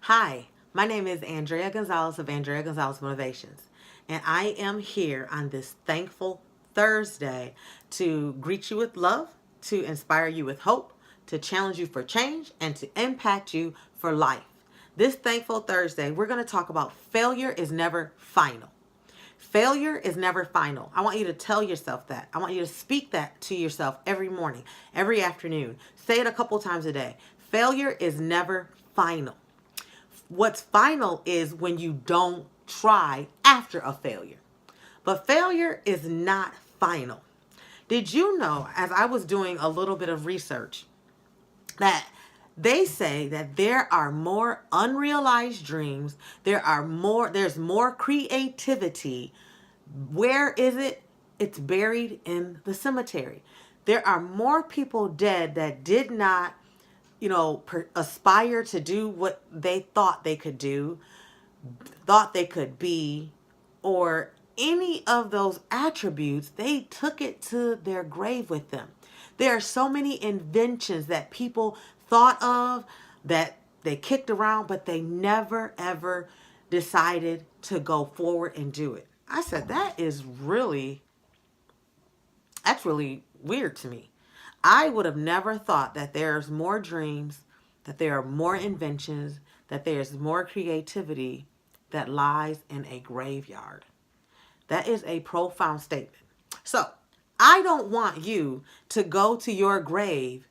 Hi, my name is Andrea Gonzalez of Andrea Gonzalez Motivations, and I am here on this thankful Thursday to greet you with love, to inspire you with hope, to challenge you for change, and to impact you for life. This thankful Thursday, we're going to talk about failure is never final. Failure is never final. I want you to tell yourself that. I want you to speak that to yourself every morning, every afternoon. Say it a couple times a day. Failure is never final. What's final is when you don't try after a failure. But failure is not final. Did you know, as I was doing a little bit of research, that they say that there are more unrealized dreams, there's more creativity. Where is it? It's buried in the cemetery. There are more people dead that did not aspire to do what they thought they could do, thought they could be, or any of those attributes. They took it to their grave with them. There are so many inventions that people thought of that they kicked around, but they never ever decided to go forward and do it. I said, that's really weird to me. I would have never thought that there's more dreams, that there are more inventions, that there's more creativity that lies in a graveyard. That is a profound statement. So, I don't want you to go to your grave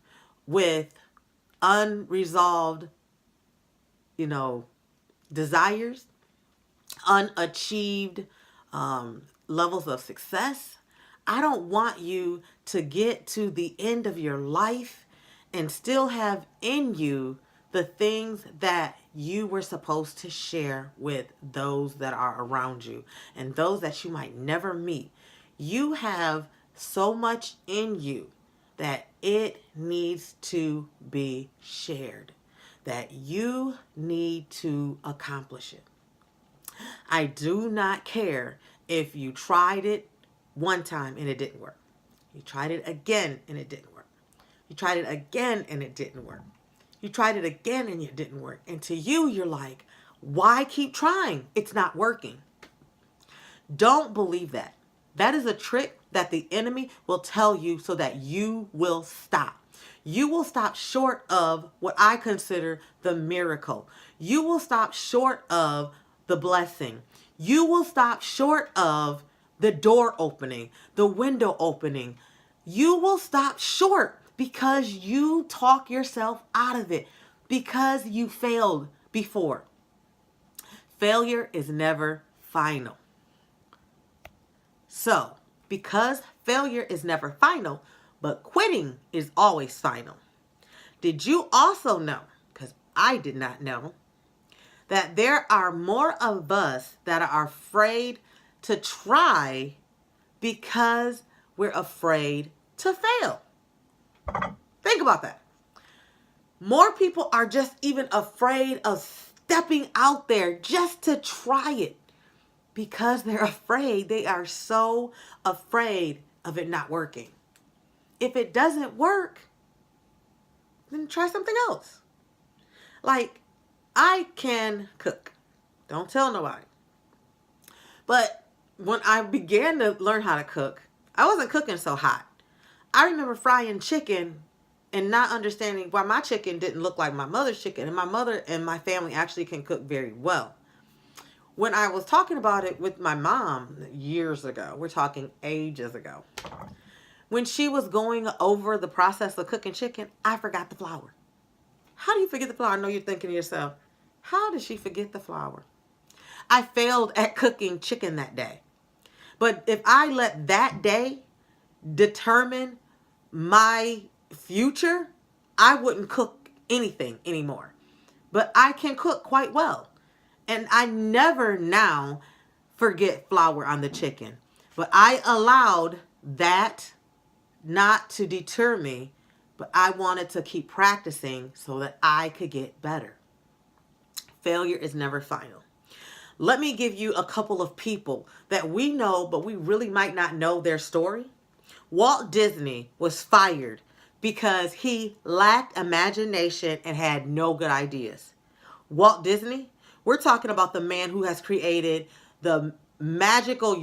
with unresolved, you know, desires, unachieved levels of success. I don't want you to get to the end of your life and still have in you the things that you were supposed to share with those that are around you and those that you might never meet. You have so much in you that it needs to be shared, that you need to accomplish it. I do not care if you tried it one time and it didn't work. You tried it again and it didn't work. You tried it again and it didn't work. You tried it again and it didn't work. And to you, you're like, why keep trying? It's not working. Don't believe that. That is a trick that the enemy will tell you so that you will stop. You will stop short of what I consider the miracle. You will stop short of the blessing. You will stop short of the door opening, the window opening. You will stop short because you talk yourself out of it, because you failed before. Failure is never final. So, because failure is never final, but quitting is always final. Did you also know, because I did not know, that there are more of us that are afraid to try because we're afraid to fail? Think about that. More people are just even afraid of stepping out there just to try it because they're afraid. They are so afraid of it not working. If it doesn't work, then try something else. Like, I can cook. Don't tell nobody. But when I began to learn how to cook, I wasn't cooking so hot. I remember frying chicken and not understanding why my chicken didn't look like my mother's chicken. And my mother and my family actually can cook very well. When I was talking about it with my mom years ago, we're talking ages ago, when she was going over the process of cooking chicken, I forgot the flour. How do you forget the flour? I know you're thinking to yourself, how did she forget the flour? I failed at cooking chicken that day. But if I let that day determine my future, I wouldn't cook anything anymore. But I can cook quite well. And I never now forget flour on the chicken. But I allowed that not to deter me, but I wanted to keep practicing so that I could get better. Failure is never final. Let me give you a couple of people that we know, but we really might not know their story. Walt Disney was fired because he lacked imagination and had no good ideas. Walt Disney. We're talking about the man who has created the magical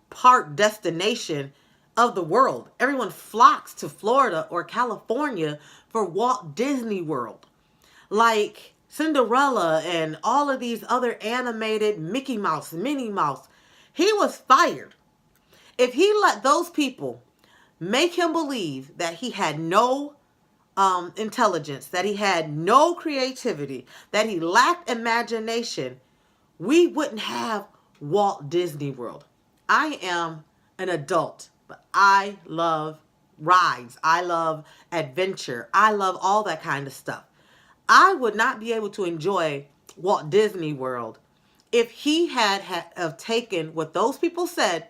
park destination of the world. Everyone flocks to Florida or California for Walt Disney World. Like Cinderella and all of these other animated Mickey Mouse, Minnie Mouse. He was fired. If he let those people make him believe that he had no intelligence, that he had no creativity, that he lacked imagination, we wouldn't have Walt Disney World. I am an adult, but I love rides. I love adventure. I love all that kind of stuff. I would not be able to enjoy Walt Disney World if he had have taken what those people said,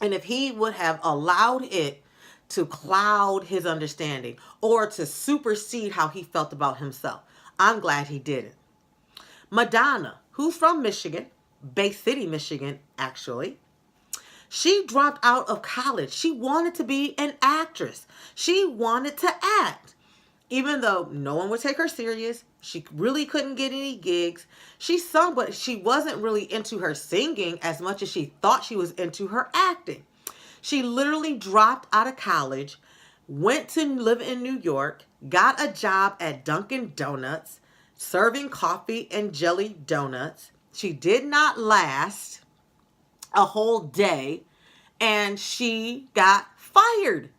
and if he would have allowed it to cloud his understanding or to supersede how he felt about himself. I'm glad he didn't. Madonna, who's from Michigan, Bay City, Michigan, actually, she dropped out of college. She wanted to be an actress. She wanted to act. Even though no one would take her serious, she really couldn't get any gigs. She sung, but she wasn't really into her singing as much as she thought she was into her acting. She literally dropped out of college, went to live in New York, got a job at Dunkin' Donuts, serving coffee and jelly donuts. She did not last a whole day, and she got fired.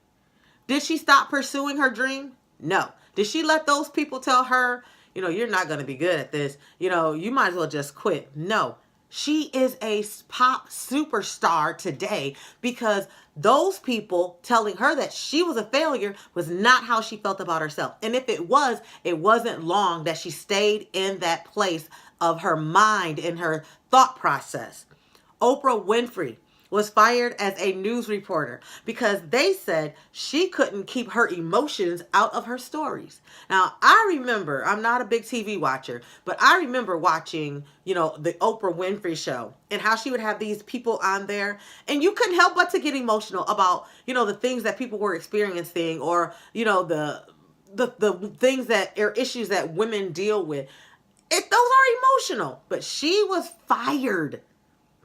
Did she stop pursuing her dream? No. Did she let those people tell her, you're not going to be good at this, you might as well just quit? No. She is a pop superstar today because those people telling her that she was a failure was not how she felt about herself. And if it was, it wasn't long that she stayed in that place of her mind and her thought process. Oprah Winfrey was fired as a news reporter because they said she couldn't keep her emotions out of her stories. Now, I remember, I'm not a big TV watcher, but I remember watching, the Oprah Winfrey Show and how she would have these people on there, and you couldn't help but to get emotional about, the things that people were experiencing, or, the things that are issues that women deal with. Those are emotional, but she was fired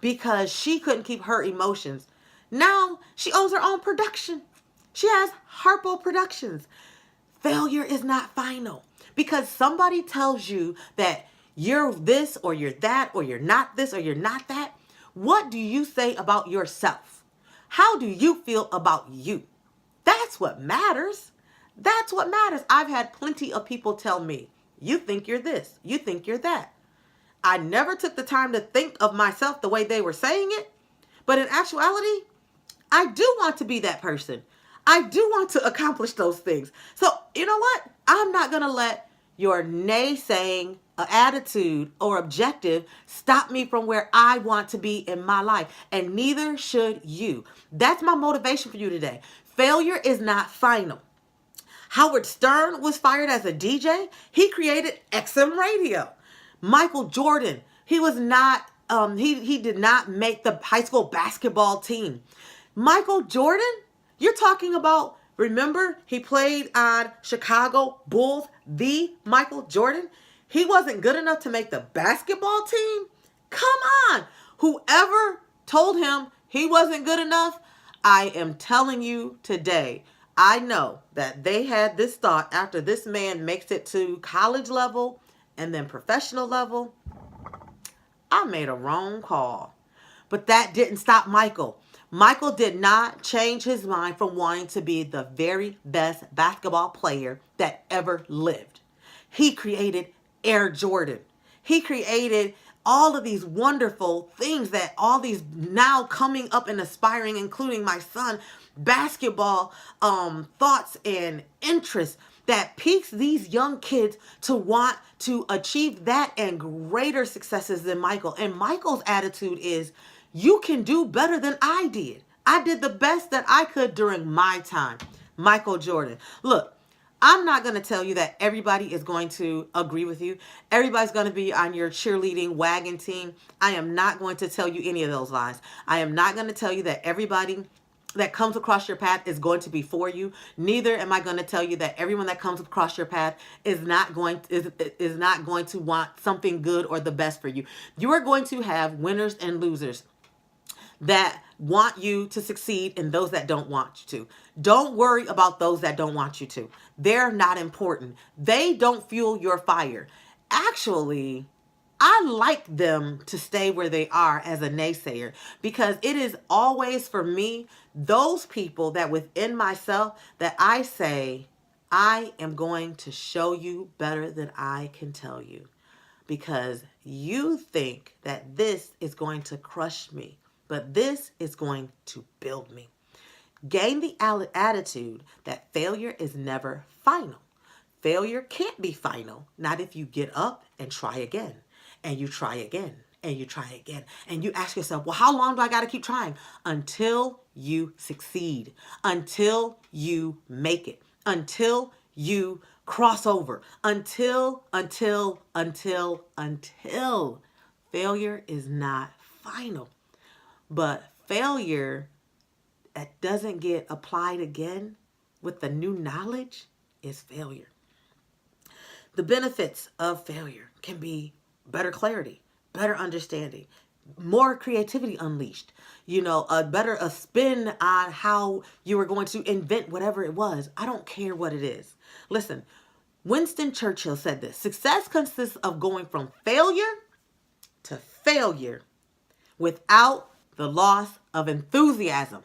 because she couldn't keep her emotions. Now she owns her own production. She has Harpo Productions. Failure is not final because somebody tells you that you're this or you're that or you're not this or you're not that. What do you say about yourself? How do you feel about you? That's what matters. That's what matters. I've had plenty of people tell me, you think you're this, you think you're that. I never took the time to think of myself the way they were saying it. But in actuality, I do want to be that person. I do want to accomplish those things. So, you know what? I'm not going to let your naysaying attitude or objective stop me from where I want to be in my life. And neither should you. That's my motivation for you today. Failure is not final. Howard Stern was fired as a DJ. He created XM Radio. Michael Jordan, he was not, he did not make the high school basketball team. Michael Jordan, you're talking about, remember, he played on Chicago Bulls, the Michael Jordan. He wasn't good enough to make the basketball team? Come on. Whoever told him he wasn't good enough, I am telling you today, I know that they had this thought after this man makes it to college level and then professional level. I made a wrong call. But that didn't stop Michael. Michael did not change his mind from wanting to be the very best basketball player that ever lived. He created Air Jordan. He created all of these wonderful things that all these now coming up and aspiring, including my son, basketball thoughts and interests that piques these young kids to want to achieve that and greater successes than Michael. And Michael's attitude is, you can do better than I did. I did the best that I could during my time. Michael Jordan. Look, I'm not going to tell you that everybody is going to agree with you. Everybody's going to be on your cheerleading wagon team. I am not going to tell you any of those lies. I am not going to tell you that everybody that comes across your path is going to be for you. Neither am I going to tell you that everyone that comes across your path is not going to want something good or the best for you. You are going to have winners and losers that want you to succeed and those that don't want you to. Don't worry about those that don't want you to. They're not important. They don't fuel your fire. Actually, I like them to stay where they are as a naysayer, because it is always for me those people that within myself that I say, I am going to show you better than I can tell you, because you think that this is going to crush me, but this is going to build me. Gain the attitude that failure is never final. Failure can't be final, not if you get up and try again, and you try again, and you try again, and you ask yourself, well, how long do I got to keep trying? Until you succeed, until you make it, until you cross over, until failure is not final. But failure that doesn't get applied again with the new knowledge is failure. The benefits of failure can be better clarity, better understanding, more creativity unleashed, a spin on how you were going to invent whatever it was. I don't care what it is. Listen, Winston Churchill said this: success consists of going from failure to failure without the loss of enthusiasm.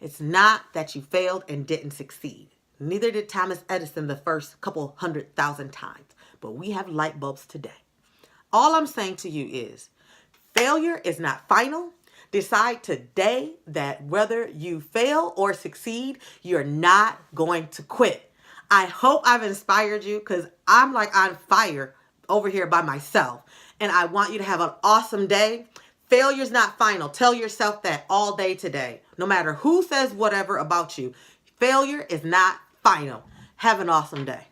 It's not that you failed and didn't succeed. Neither did Thomas Edison the first couple 100,000 times. But we have light bulbs today. All I'm saying to you is failure is not final. Decide today that whether you fail or succeed, you're not going to quit. I hope I've inspired you, because I'm like on fire over here by myself. And I want you to have an awesome day. Failure's not final. Tell yourself that all day today. No matter who says whatever about you, failure is not final. Have an awesome day.